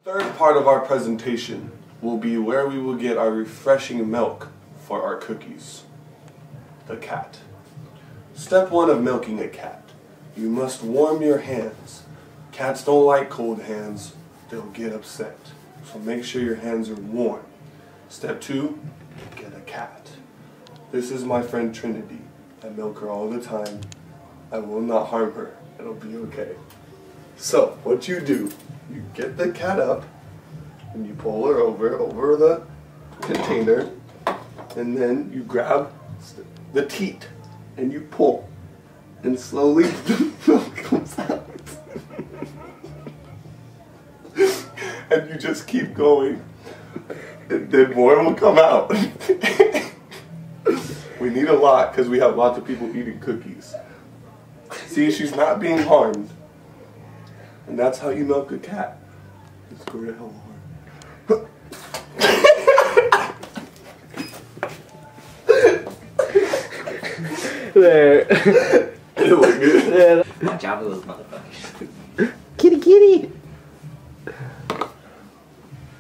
Third part of our presentation will be where we will get our refreshing milk for our cookies. The cat. Step 1 of milking a cat. You must warm your hands. Cats don't like cold hands. They'll get upset. So make sure your hands are warm. Step 2, get a cat. This is my friend Trinity. I milk her all the time. I will not harm her. It'll be okay. So, what you do, you get the cat up, and you pull her over the container, and then you grab the teat, and you pull, and slowly the milk comes out. And you just keep going, and then more will come out. We need a lot, because we have lots of people eating cookies. See, she's not being harmed. And that's how you milk a cat. Let's go to hell hard. There. It was good. Watch out for those motherfuckers. Kitty.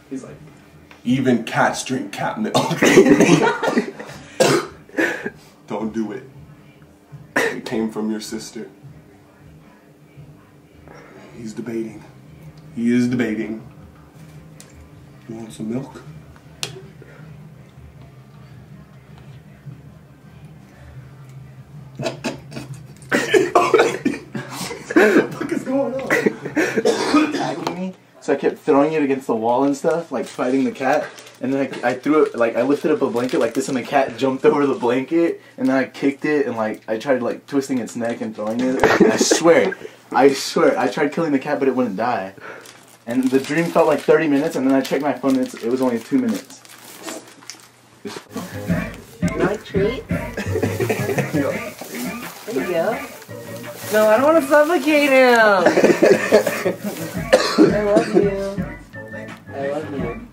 He's like, even cats drink cat milk. Don't do it. It came from your sister. He's debating. He is debating. You want some milk? What the fuck is going on? Attacking me, so I kept throwing it against the wall and stuff, like fighting the cat. And then I threw it, like I lifted up a blanket like this, and the cat jumped over the blanket. And then I kicked it, and like I tried like twisting its neck and throwing it. And I swear, I tried killing the cat, but it wouldn't die. And the dream felt like 30 minutes, and then I checked my phone, and it was only 2 minutes. My treat? There you go. No, I don't want to suffocate him! I love you. I love you.